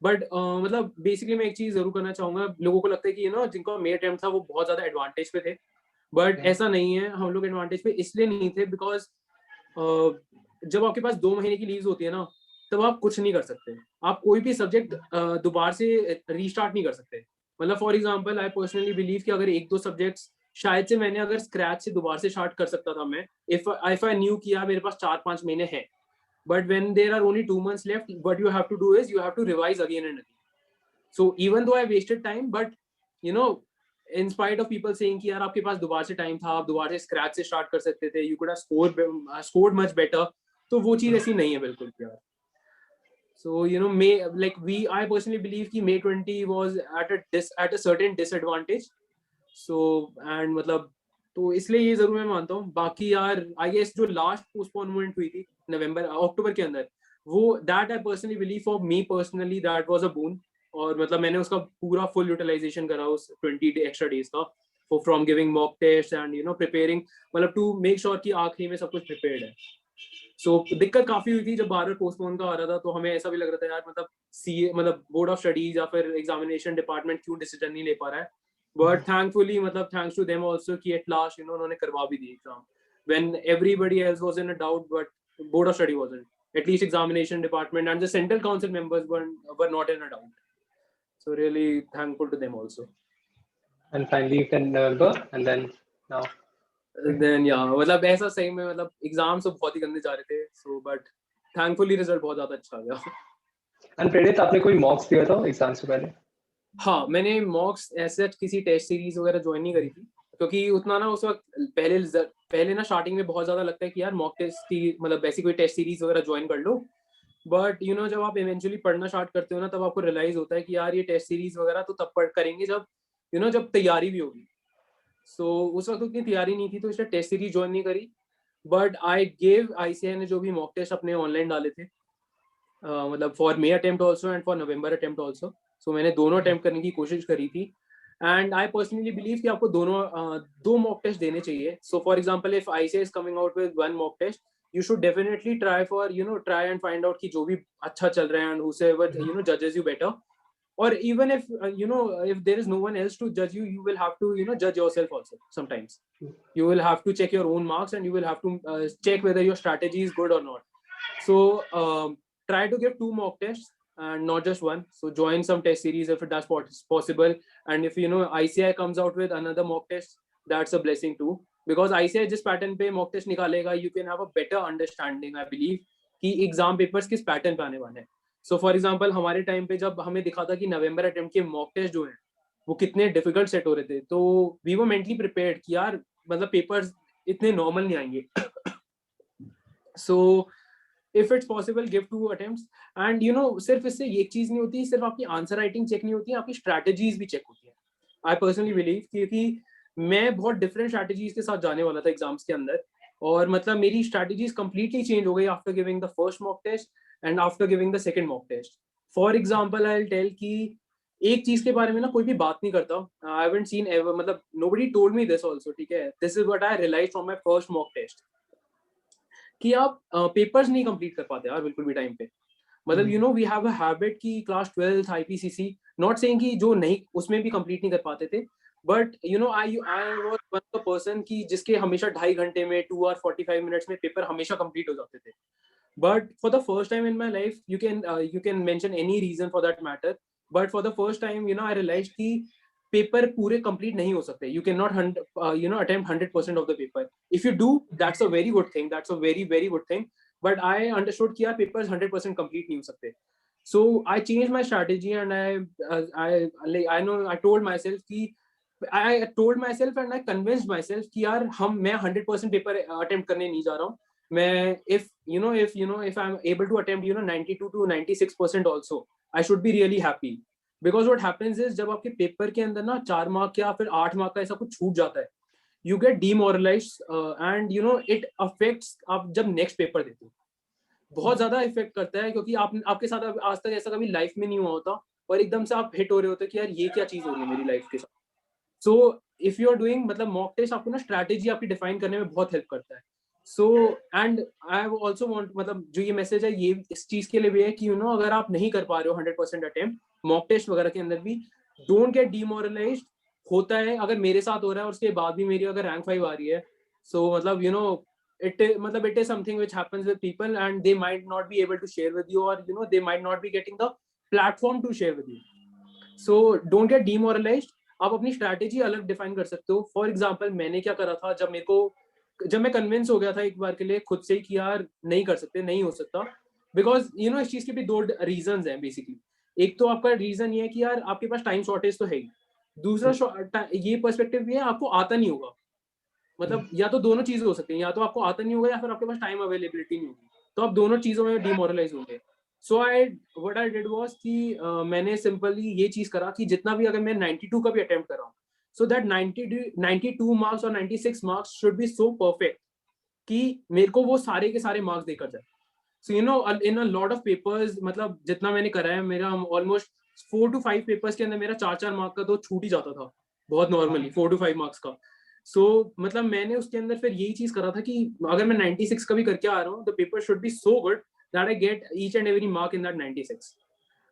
बट मतलब बेसिकली मैं एक चीज जरूर करना चाहूंगा, लोगों को लगता है कि यू नो जिनका मे अटेम्प्ट था वो बहुत ज्यादा एडवांटेज पे थे, बट ऐसा नहीं है। हम लोग एडवांटेज पे इसलिए नहीं थे बिकॉज जब आपके पास 2 महीने की लीव्स होती है ना तब आप कुछ नहीं कर सकते। आप कोई भी सब्जेक्ट दोबारा से रीस्टार्ट नहीं कर सकते। मतलब for example I personally believe कि अगर 1-2 सब्जेक्ट्स शायद से मैंने अगर स्क्रैच से दोबारा से स्टार्ट कर सकता था मैं, इफ आई न्यू किया मेरे पास 4-5 महीने हैं, but when there are only 2 months left what you have to do is you have to revise again and again. So even though I wasted time, but you know in spite of people saying कि यार आपके पास दोबारा से time था, आप दोबारा से scratch से स्टार्ट कर सकते थे, you could have scored much better, तो वो चीज ऐसी नहीं है बिल्कुल भी यार। So you know May, like I personally believe कि May 20 was at a certain disadvantage. So and मतलब तो इसलिए ये जरूर मैं मानता हूँ। बाकी यार आई गेस जो लास्ट पोस्टपोनमेंट हुई थी नवंबर अक्टूबर के अंदर, वो that I personally believe for me personally that was a boon. और मतलब मैंने उसका पूरा फुल यूटिलाइजेशन करा उस 20 एक्स्ट्रा डेज का from giving mock tests and preparing, मतलब to make sure कि आखिरी में सब कुछ prepared है. So दिक्कत काफी हुई थी जब बार बार पोस्टपोन का आ रहा था, तो हमें ऐसा भी लग रहा था यार मतलब सीए मतलब बोर्ड ऑफ स्टडीज या फिर एग्जामिनेशन डिपार्टमेंट क्यों डिसीजन नहीं ले पा रहा है. बट थैंकफुली मतलब थैंक्स टू देम आल्सो कि एट लास्ट उन्होंने करवा भी the exam when everybody else was in a doubt, but board of study wasn't. At least examination department and the central council members were not in a doubt. So really thankful to them also. And finally you can November and then now. Then yeah, मतलब ऐसा सही में मतलब exams तो बहुत ही गंदे जा रहे थे, so but thankfully रिजल्ट बहुत ज्यादा अच्छा आ गया. And प्रेरित आपने कोई मॉक्स दिया था एग्जाम से पहले? हाँ, मैंने मॉक्स ऐसे किसी टेस्ट सीरीज वगैरह ज्वाइन नहीं करी थी, क्योंकि उतना ना उस वक्त पहले ना स्टार्टिंग में बहुत ज्यादा लगता है कि यार मॉक टेस्ट की मतलब ऐसी कोई टेस्ट सीरीज वगैरह ज्वाइन कर लो. बट जब आप इवेंचुअली पढ़ना स्टार्ट करते हो ना, तब आपको रियलाइज होता है कि यार ये टेस्ट सीरीज वगैरह तो तब पढ़ करेंगे जब जब तैयारी भी होगी. सो उस वक्त उतनी तैयारी नहीं थी, तो इसलिए टेस्ट सीरीज ज्वाइन नहीं करी. बट आई गेव आईसीआई ने जो भी मॉक टेस्ट अपने ऑनलाइन डाले थे, मतलब for May attempt also and for November attempt also, so मैंने दोनों अटेम्प्ट करने की कोशिश करी थी. एंड आई पर्सनली बिलीव कि आपको दो मॉक टेस्ट देने चाहिए. So for example if ICAI is coming out with one mock test, you should definitely try for try and find out कि जो भी अच्छा चल रहा है and whosoever judges you better, or even if if there is no one else to judge you, you will have to judge yourself also. Sometimes you will have to check your own marks and you will have to check whether your strategy is good or not. So try to give 2 mock tests and not just one. So join some test series if that's possible, and if ICI comes out with another mock test, that's a blessing too, because ICI जिस pattern पे mock test निकालेगा, you can have a better understanding, I believe, कि exam papers किस pattern पे आने वाले हैं. सो for example हमारे टाइम पे जब हमें दिखा था कि नवंबर अटेम्प्ट के मॉक टेस्ट जो हैं वो कितने डिफिकल्ट सेट हो रहे थे, तो वी वर मेंटली प्रिपेयर्ड कि यार मतलब पेपर्स इतने नॉर्मल नहीं आएंगे. सो if it's possible give 2 attempts, and सिर्फ इससे एक चीज नहीं होती, सिर्फ आपकी आंसर राइटिंग चेक नहीं होती, आपकी स्ट्रेटजीज भी चेक होती है. आई पर्सनली बिलीव क्योंकि मैं बहुत डिफरेंट स्ट्रेटजीज के साथ जाने वाला था एग्जाम्स के अंदर, और मतलब मेरी स्ट्रेटजीज कंप्लीटली चेंज हो गई after giving the first mock test and after giving the second mock test. For example I will tell कि एक चीज के बारे में ना कोई भी बात नहीं करता. आई हैवंट सीन एवर, मतलब nobody told me this also, ठीक है. This is what I realised from my first mock test, कि आप पेपर्स नहीं कंप्लीट कर पाते यार बिल्कुल भी टाइम पे. मतलब वी हैव अ हैबिट कि class 12th IPCC, not saying कि जो नहीं उसमें भी कंप्लीट नहीं कर पाते थे, but I was one of the person की जिसके हमेशा 2.5 घंटे में 2 और 45 मिनट्स में पेपर हमेशा कंप्लीट हो जाते थे. But for the first time in my life, you can mention any reason for that matter, but for the first time I realised कि पेपर पूरे कंप्लीट नहीं हो सकते. You can not attempt 100% of the paper. If you do, that's a very good thing, that's a very very good thing, but I understood कि यार papers 100% complete नहीं हो सकते. So I changed my strategy and I told myself कि I told myself and I convinced myself कि यार मैं 100% paper attempt करने नहीं जा रहा हूँ. मैं if I'm able to attempt 92 to 96% also, I should be really happy. Because what happens is जब आपके पेपर के अंदर ना 4 मार्क या फिर 8 मार्क का ऐसा कुछ छूट जाता है, you get demoralized and it affects आप जब नेक्स्ट पेपर देते हो, बहुत ज्यादा इफेक्ट करता है, क्योंकि आपके साथ आज तक ऐसा कभी लाइफ में नहीं हुआ होता, और एकदम से आप हिट हो रहे होते कि यार ये क्या चीज हो रही है मेरी लाइफ के साथ. So if you are doing मतलब मॉक टेस्ट आपको ना स्ट्रैटेजी आपकी डिफाइन करने में बहुत हेल्प करता है. So and I also want, मतलब जो ये मैसेज है ये इस चीज के लिए भी है कि अगर आप नहीं कर पा रहे हो 100% अटेम्प्ट मॉक टेस्ट वगैरह के अंदर भी, डोंट गेट डीमोरलाइज्ड. होता है, अगर मेरे साथ हो रहा है और उसके बाद भी मेरी अगर रैंक 5 आ रही है, सो मतलब it is something which happens with people and they might not be able to share with you, or they might not be getting the platform to share with you. So don't get demoralized. आप अपनी strategy अलग define कर सकते हो. For example मैंने क्या करा था, जब मैं कन्विंस हो गया था एक बार के लिए खुद से कि यार नहीं कर सकते, नहीं हो सकता, बिकॉज इस चीज के भी 2 रीजंस हैं बेसिकली. एक तो आपका रीजन ये है कि यार आपके पास टाइम शॉर्टेज तो है ही, दूसरा ये पर्सपेक्टिव भी है आपको आता नहीं होगा. मतलब या तो दोनों चीजें हो सकती हैं, या तो आपको आता नहीं होगा या फिर आपके पास टाइम अवेलेबिलिटी नहीं होगी, तो आप दोनों चीजों में डिमोरलाइज होंगे. सो व्हाट आई डिड वाज कि मैंने सिंपली ये चीज करा कि जितना भी अगर मैं 92 का भी अटेम्प्ट कर रहा हूँ, सो दैट 92 मार्क्स और 96 marks should be so perfect कि मेरे को वो सारे के सारे मार्क्स देकर जाए. सो इन अ लॉट ऑफ पेपर्स, मतलब जितना मैंने करा है, मेरा ऑलमोस्ट 4 to 5 पेपर्स के अंदर मेरा 4 मार्क का तो छूट ही जाता था बहुत नॉर्मली 4 to 5 मार्क्स का. सो मतलब मैंने उसके अंदर फिर यही चीज करा था कि अगर मैं 96 का भी करके आ रहा हूँ, the paper should be so good that I get each and every mark in that 96.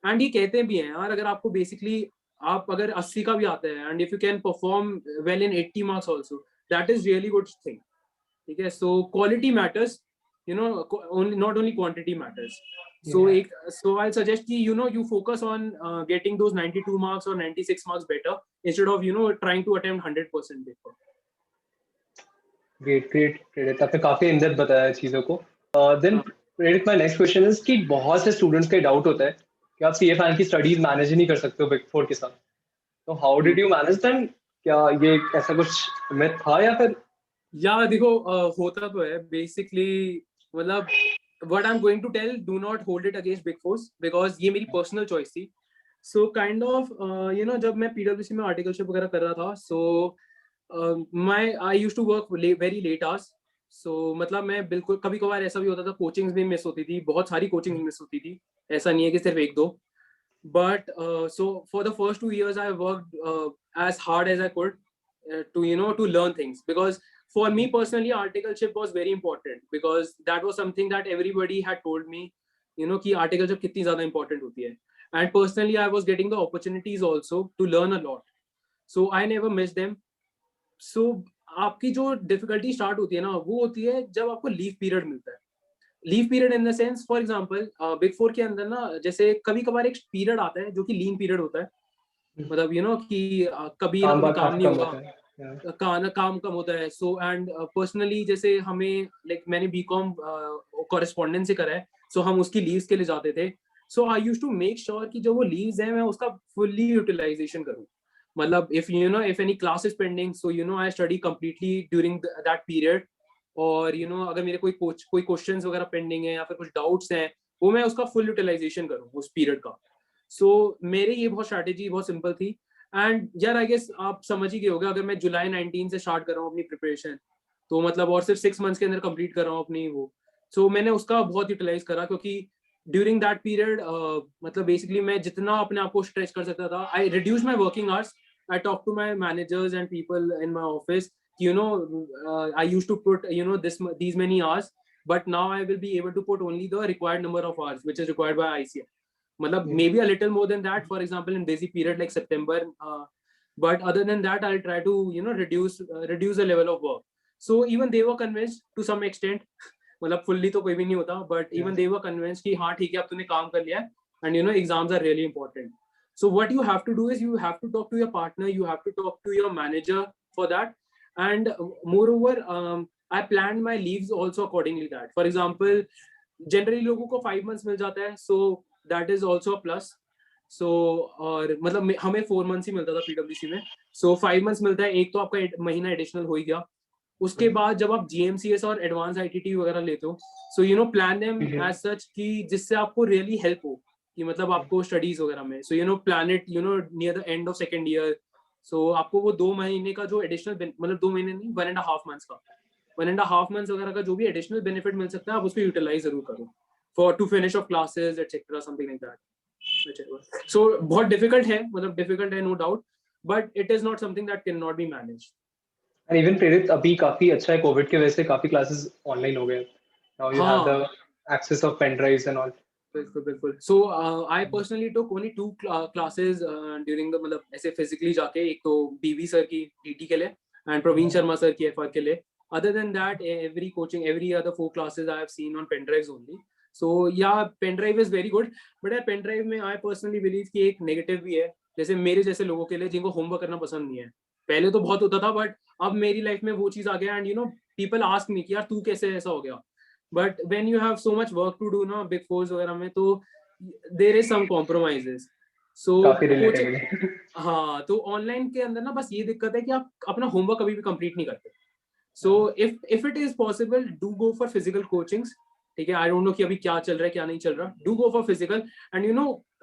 And ये कहते भी हैं यार, अगर आपको बेसिकली आप अगर 80 का भी आता है and if you can perform well in 80 marks also, that is really good thing. ठीक है, so quality matters, you know, not only quantity matters. So I'll suggest कि you focus on getting those 92 marks or 96 marks better instead of trying to attempt 100% paper. Great great प्रेरित, आपने काफी in depth बताया चीजों को. Then प्रेरित, my next question is कि बहुत से स्टूडेंट्स का डाउट होता है कि आप सीए फाइनल की स्टडीज मैनेज नहीं कर सकते हो बिग फोर के साथ. तो how did you manage them? क्या ये ऐसा कुछ मिथ था या फिर? या देखो, होता तो है बेसिकली. मतलब what I'm going to tell, do not hold it against big fours because ये मेरी personal choice थी. So kind of जब मैं PwC में articleship वगैरह कर रहा था, so I used to work very late hours. So मतलब मैं बिल्कुल, कभी कभार ऐसा भी होता था कोचिंग्स भी मिस होती थी, बहुत सारी कोचिंग्स मिस होती थी, ऐसा नहीं है कि सिर्फ एक दो. But so for the first 2 years I worked as hard as I could to learn things, because for me personally articleship was very important because that was something that everybody had told me कि articleship कितनी ज़्यादा important होती है. And personally I was getting the opportunities also to learn a lot, so I never missed them. So आपकी जो difficulty start होती है ना, वो होती है जब आपको leave period मिलता है. Leave period in the sense, for example big four के अंदर ना, जैसे कभी कभार एक पीरियड आता है जो कि लीन पीरियड होता है. मतलब कि कभी ना कभी काम नहीं होगा, काम कम होता है. सो एंड पर्सनली जैसे हमें लाइक मैंने बीकॉम कॉरेस्पॉन्डेंस से करा है, सो हम उसकी लीव्स के लिए जाते थे. So I used to make sure कि जो वो लीव्स है मैं उसका फुल्ली यूटिलाइजेशन करूँ. मतलब if any class is pending, so I study completely during that period. और अगर मेरे कोई क्वेश्चंस वगैरह पेंडिंग है या फिर कुछ डाउट्स हैं, वो मैं उसका फुल यूटिलाइजेशन करूँ उस पीरियड का. सो मेरे ये बहुत स्ट्रैटेजी बहुत सिंपल थी. एंड यार आई गेस आप समझ ही गए होगा, अगर मैं जुलाई 19 से स्टार्ट कर रहा हूँ अपनी प्रिपरेशन, तो मतलब और सिर्फ 6 मंथ्स के अंदर कंप्लीट कर रहा हूँ अपनी वो. सो मैंने उसका बहुत यूटिलाइज करा, क्योंकि ड्यूरिंग दैट पीरियड मतलब बेसिकली मैं जितना अपने आप को स्ट्रेच कर सकता था, I reduce my working hours. I talk to my managers and people in my office, I used to put these many hours, but now I will be able to put only the required number of hours which is required by ICF. Matlab maybe a little more than that, for example in busy period like September, but other than that I'll try to reduce the level of work. So even they were convinced to some extent. मतलब fully तो कोई भी नहीं होता, but even they were convinced कि हाँ ठीक है, अब तूने काम कर लिया है, and exams are really important. So what you have to do is you have to talk to your partner, you have to talk to your manager for that. And moreover, I planned my leaves also accordingly. That, for example, generally लोगों को 5 months मिल जाता है, so that is also a plus. So और मतलब हमें 4 months ही मिलता था PwC में, so 5 months मिलता है. एक तो आपका महीना एडिशनल हो ही गया. उसके बाद जब आप GMCS और एडवांस ITT वगैरह लेते हो, so plan them as such कि जिससे आपको रियली हेल्प हो कि मतलब आपको स्टडीज वगैरह में. So plan it near the end of second year. So आपको वो 2 महीने का जो एडिशनल, मतलब 2 महीने नहीं, 1.5 months का, 1.5 months वगैरह का जो भी एडिशनल बेनिफिट मिल सकता है, आप उसको यूटिलाइज जरूर करो for to finish off classes etcetera, something like that. So बहुत डिफिकल्ट है, मतलब डिफिकल्ट है no doubt, but it is not something that can not be managed. And even प्रेरित, अभी काफी अच्छा है, कोविड की वजह से काफी क्लासेस ऑनलाइन हो गए. Now you have the access of pen drives and all. बिल्कुल. So I personally took only 2 classes during the, मतलब ऐसे फिजिकली जाके, एक तो BV सर की DT के लिए एंड प्रवीण शर्मा सर की FR के लिए. Other than that, every other 4 classes I have seen on pen drives only. So yeah, pen drive is very good, but यार pen drive में I personally believe कि एक नेगेटिव भी है, जैसे मेरे जैसे लोगों के लिए जिनको होमवर्क करना पसंद नहीं है. पहले तो बहुत होता था, बट अब मेरी लाइफ में वो चीज आ गया. एंड people ask me कि यार तू कैसे ऐसा हो गया. But when you have so much work to do ना big fours वगैरह में, तो there is some compromises. So हाँ, तो ऑनलाइन के अंदर ना बस ये दिक्कत है कि आप अपना होमवर्क कभी भी कंप्लीट नहीं करते. So if it is possible, do go for physical coachings. ठीक है, I don't know कि अभी क्या चल रहा है क्या नहीं चल रहा. Do go for physical, and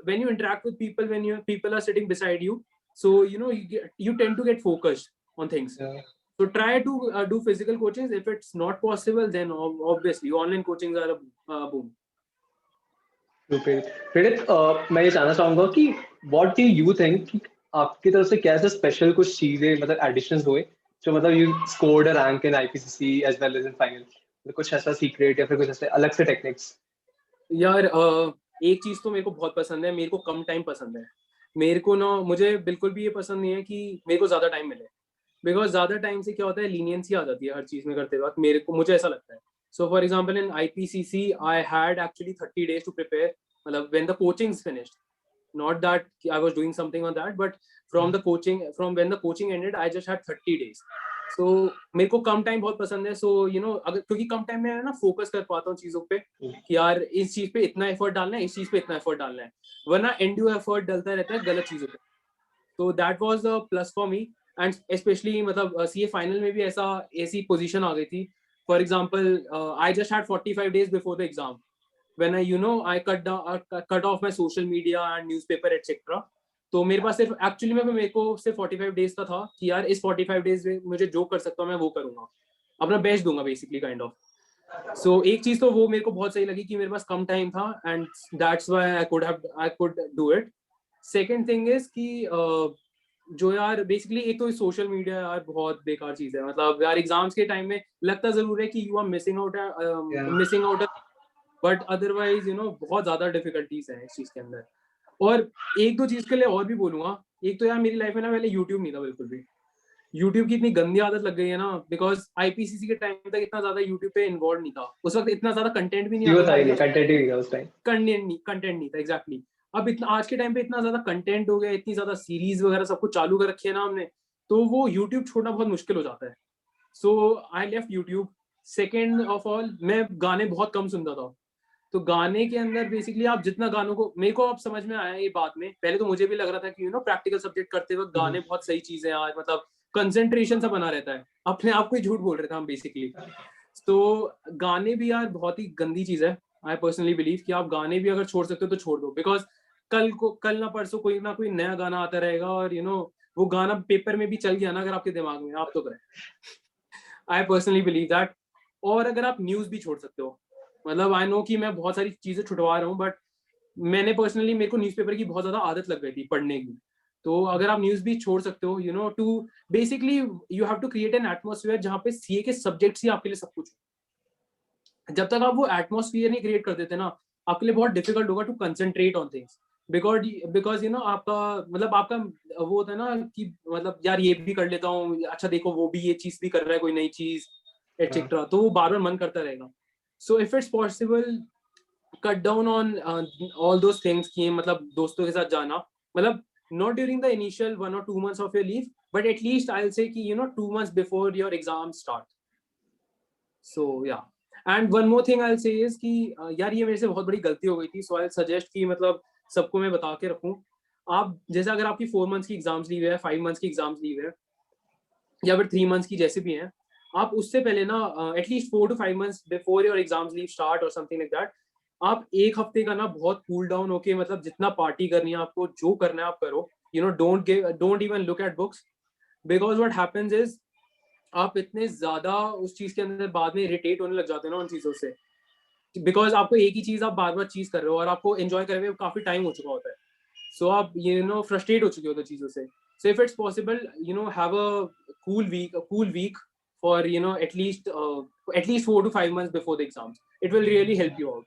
when you interact with people, when people are sitting beside you, so you tend to get focused on things. Yeah. So try to do physical coachings. If it's not possible, then obviously online coachings are a boom. प्रेरित, मैं ये जानना चाहूंगा कि what do you think कि आपकी तरफ से क्या ऐसा स्पेशल कुछ चीजें मतलब एडिशंस हुए जो मतलब you scored a rank in IPCC as well as in final, कुछ ऐसा सीक्रेट या फिर कुछ ऐसे अलग से टेक्निक्स? यार एक चीज तो मेरे को बहुत पसंद है, मेरे को कम टाइम पसंद है। मेरे को ना, मुझे बिल्कुल भी ये पसंद नहीं है कि मेरे को ज्यादा टाइम मिले, बिकॉज ज्यादा टाइम से क्या होता है, लीनियंसी आ जाती है हर चीज में करते वक्त, मुझे ऐसा लगता है। So for example in IPCC I had actually 30 days to prepare, मतलब when the coaching finished, not that I was doing something on that, but from when the coaching ended, I just had 30 days. So मेरे को कम time बहुत पसंद है, so you know, अगर क्योंकि कम time में ना फोकस कर पाता हूँ चीजों पे कि यार इस चीज पे इतना एफर्ट डालना है, इस चीज पे इतना एफर्ट डालना है, वरना एंड्यू एफर्ट डलता रहता है गलत चीजों पे। तो that was a plus for me, and specially मतलब सीए फाइनल में भी ऐसी पोजीशन आ गई थी। For example I just had 45 days before the exam when I cut off my social media and newspaper etc. तो मेरे पास सिर्फ एक्चुअली में मेरे को सिर्फ 45 days का था कि यार इस 45 days में मुझे जो कर सकता हूँ मैं वो करूंगा, अपना बेस्ट दूंगा बेसिकली काइंड ऑफ। सो एक चीज तो वो मेरे को बहुत सही लगी कि मेरे पास कम टाइम था, and that's why I could do it. Second thing is कि जो यार बेसिकली एक तो सोशल मीडिया यार बहुत बेकार चीज है, मतलब यार एग्जाम्स के टाइम में लगता जरूर है कि you are missing out, but otherwise बहुत ज्यादा डिफिकल्टीज हैं इस चीज के अंदर। और एक दो चीज के लिए और भी बोलूंगा, एक तो यार मेरी लाइफ में ना पहले यूट्यूब नहीं था बिल्कुल भी, यूट्यूब की इतनी गंदी आदत लग गई है ना, बिकॉज आईपीसीसी के टाइम तक इतना ज्यादा यूट्यूब पे इन्वॉल्व नहीं था, उस वक्त इतना ज्यादा कंटेंट भी नहीं आता था, कंटेंट ही नहीं था उस टाइम, कंटेंट नहीं था एग्जैक्टली। अब इतना आज के टाइम पे इतना ज्यादा कंटेंट हो गया, इतनी ज्यादा सीरीज वगैरह सब कुछ चालू कर रखी है ना हमने, तो वो यूट्यूब छोड़ना बहुत मुश्किल हो जाता है। So I left YouTube. Second of all, मैं गाने बहुत कम सुनता था, तो गाने के अंदर बेसिकली आप जितना गानों को, मेरे को अब समझ में आया ये बात में, पहले तो मुझे भी लग रहा था कि प्रैक्टिकल सब्जेक्ट करते वक्त गाने बहुत सही चीज है यार, मतलब कंसंट्रेशन सा बना रहता है, अपने आप को ही झूठ बोल रहे थे हम बेसिकली। तो गाने भी यार बहुत ही गंदी चीज है। आई पर्सनली बिलीव कि आप गाने भी अगर छोड़ सकते हो तो छोड़ दो, बिकॉज कल ना परसों कोई ना कोई नया गाना आता रहेगा, और वो गाना पेपर में भी चल गया ना अगर आपके दिमाग में, आप तो करें। आई पर्सनली बिलीव दैट। और अगर आप न्यूज भी छोड़ सकते हो, मतलब आई नो कि मैं बहुत सारी चीजें छुटवा रहा हूँ, बट मैंने पर्सनली, मेरे को न्यूज़पेपर की बहुत ज्यादा आदत लग गई थी पढ़ने की। तो अगर आप न्यूज भी छोड़ सकते हो, to basically you have to create an atmosphere जहाँ पे सीए के सब्जेक्ट्स ही आपके लिए सब कुछ। जब तक आप वो एटमोसफियर नहीं क्रिएट कर देते ना, आपके लिए बहुत डिफिकल्ट होगा to concentrate on things, because because आपका मतलब आपका वो होता है ना कि मतलब यार ये भी कर लेता हूँ, अच्छा देखो वो भी ये चीज भी कर रहा है, कोई नई चीज एटसेट्रा, तो वो बार बार मन करता रहेगा। So if it's possible, cut down on all those things कि मतलब दोस्तों के साथ जाना, मतलब not during the initial 1 or 2 months of your leave, but at least I will say कि 2 months before your exam start. So yeah, and one more thing I will say is कि यार ये मेरे से बहुत बड़ी गलती हो गई थी, सो आई सजेस्ट कि मतलब सबको मैं बता के रखूं। आप जैसे अगर आपकी 4 months की एग्जाम्स लीव है, 5 months की एग्जाम्स लीव है, या फिर 3 months की जैसे भी हैं, आप उससे पहले ना at least 4 to 5 months before your exams leave start और समथिंग लाइक दैट, आप एक हफ्ते का ना बहुत कूल डाउन होके, मतलब जितना पार्टी करनी है आपको, जो करना है आप करो, don't even look at books, because what happens is आप इतने ज्यादा उस चीज के अंदर बाद में इरिटेट होने लग जाते हो ना उन चीजों से, बिकॉज आपको एक ही चीज आप बार बार चीज कर रहे हो और आपको एंजॉय कर रहे हो, काफी टाइम हो चुका होता है, सो आप फ्रस्ट्रेट हो चुके होते चीजों से। So if it's possible, have a cool week for at least 4 to 5 months before the exams. It will really help you out.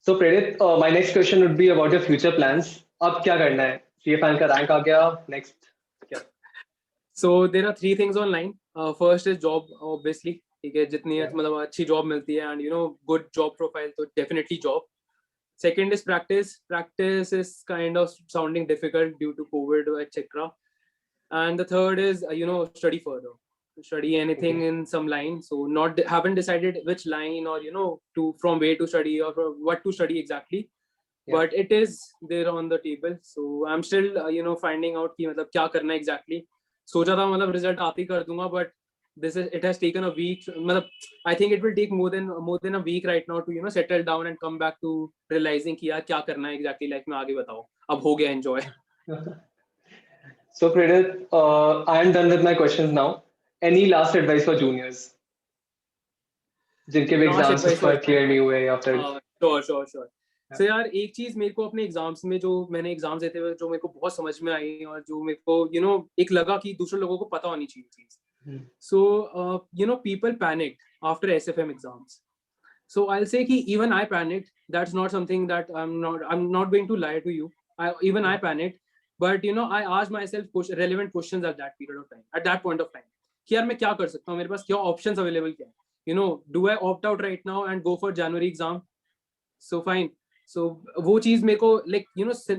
So Prerit, my next question would be about your future plans. अब क्या करना है? CA final का rank आ गया, next क्या? So there are 3 things online. First is job, obviously. ठीक है, जितनी मतलब अच्छी जॉब मिलती है एंड गुड जॉब प्रोफाइल, तो definitely job. Second is practice. Practice is kind of sounding difficult due to COVID, etc. And the third is study further. Study anything in some line. So haven't decided which line, or from where to study or what to study exactly. But it is there on the table. So I'm still finding out कि मतलब क्या करना है exactly. सोचा था मतलब result आते ही कर दूंगा, but it has taken a week, मतलब I think it will take more than a week right now to settle down and come back to realizing कि यार क्या करना है exactly लाइफ में, आगे बताओ, अब हो गया enjoy. So Prerit, I am done with my questions now. Any last advice for juniors जिनके भी Last एग्जाम्स advice क्लियर नहीं हुए या फिर? sure. So यार एक चीज मेरे को अपने एग्जाम्स में, जो मैंने एग्जाम्स देते हुए जो मेरे को बहुत समझ में आई और जो मेरे को एक लगा कि दूसरे लोगों को पता होनी चाहिए चीज. So people panicked after SFM exams. So I'll say कि even I panicked. That's not something that I'm not going to lie to you. I panicked, but I asked myself relevant questions at that period of time, at that point of time. कि यार मैं क्या कर सकता हूँ, मेरे पास क्या options available क्या है? Do I opt out right now and go for January exam? So fine. So वो चीज मेरे को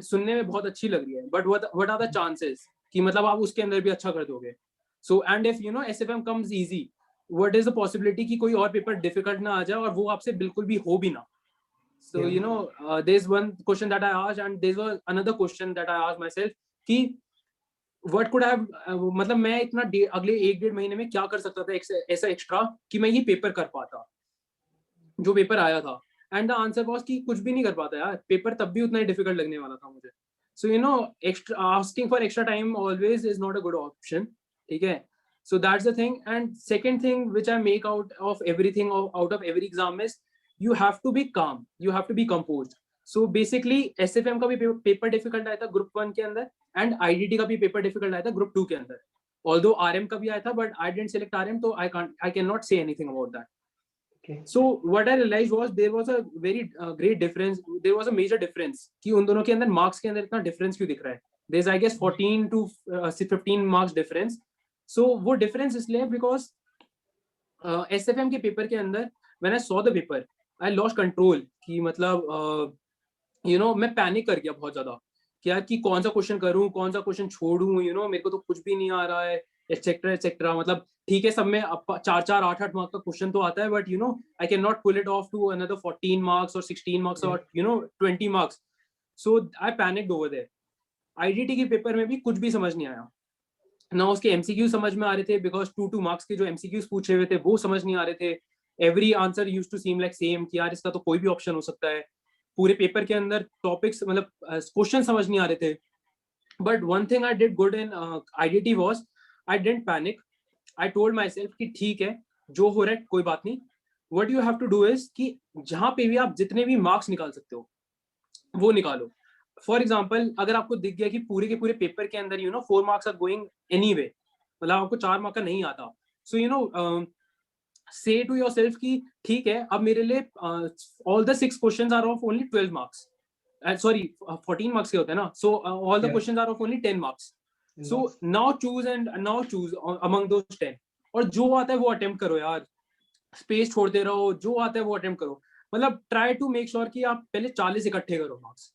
सुनने में बहुत अच्छी लग रही है, but what are the chances कि मतलब आप उसके अंदर भी अच्छा कर दोगे? So and if SFM comes easy, what is the possibility कि कोई और पेपर डिफिकल्ट ना आ जाए और वो आपसे बिल्कुल भी हो भी ना. So there's one question that I asked and there's another question that I asked myself कि what could have मतलब मैं इतना अगले 1-1.5 महीने में क्या कर सकता था ऐसा एक्स्ट्रा कि मैं ये पेपर कर पाता जो पेपर आया था. एंड द आंसर वाज कि कुछ भी नहीं कर पाता यार, पेपर तब भी उतना ही डिफिकल्ट लगने वाला था मुझे. So extra asking for extra time always is not a good option. ठीक है. So that's the thing. And second thing which I make out of everything, out of every exam is you have to be calm, you have to be composed. So basically SFM का भी paper difficult आया था group 1 के अंदर and IDT का भी paper difficult आया था ग्रुप 2 के अंदर. Although RM का भी आया था but I didn't select RM, तो I cannot say anything about that. Okay. So what I realized was there was a very great difference. There was a major difference कि उन दोनों के अंदर मार्क्स के अंदर इतना डिफरेंस क्यों दिख रहा है. There's I guess 14 to 15 marks difference. So वो difference इसलिए because SFM के पेपर के अंदर when I saw the paper I lost control कि मतलब मैं पैनिक कर गया बहुत ज्यादा कि यार कि कौन सा क्वेश्चन करूं, कौन सा क्वेश्चन छोड़ूं, मेरे को तो कुछ भी नहीं आ रहा है, एक्सेट्रा एक्सेट्रा. मतलब ठीक है सब में 4-4 8-8 मार्क्स का क्वेश्चन तो आता है but I can not pull it off to another 14 marks और 16 मार्क्स और 20 marks. So I panicked over there. IDT के पेपर में भी कुछ भी समझ नहीं आया ना. उसके एमसीक्यू समझ में आ रहे थे बिकॉज 2 मार्क्स के जो एमसीक्यूज पूछे हुए थे वो समझ नहीं आ रहे थे. Every answer used to seem like same कि यार इसका तो कोई भी ऑप्शन हो सकता है. पूरे पेपर के अंदर टॉपिक्स मतलब क्वेश्चन समझ नहीं आ रहे थे. But one thing I did good in IDT was I didn't panic. I told my self कि ठीक है जो हो रहा है कोई बात नहीं. What you have to do is कि जहां पे भी आप जितने भी मार्क्स निकाल सकते हो वो निकालो. फॉर एग्जाम्पल अगर आपको दिख गया कि पूरे के पूरे पेपर के अंदर 4 मार्क्स आर गोइंग एनीवे, मतलब आपको 4 मार्क का नहीं आता. सो say to yourself कि ठीक है अब मेरे लिए all the 6 questions are of only 12 marks. Sorry 14 marks के होते हैं ना. So all the questions are of only 10 marks. So now choose among those 10 और जो आता है वो attempt करो यार. स्पेस छोड़ते रहो, जो आता है वो attempt करो. मतलब try to make sure कि आप पहले 40 इकट्ठे करो marks.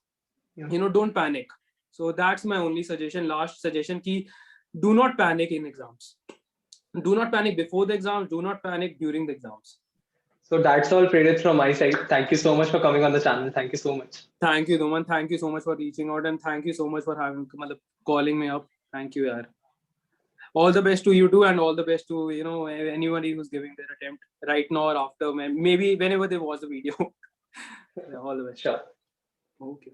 Don't panic. So that's my only suggestion, last suggestion कि do not panic in exams. Do not panic before the exams. Do not panic during the exams. So that's all, Prerit, from my side. Thank you so much for coming on the channel. Thank you so much. Thank you, Duman. Thank you so much for reaching out and thank you so much for calling me up. Thank you, yaar. All the best to you too, and all the best to anybody who's giving their attempt right now or after, maybe whenever they watch the video. All the best. Sure. Okay.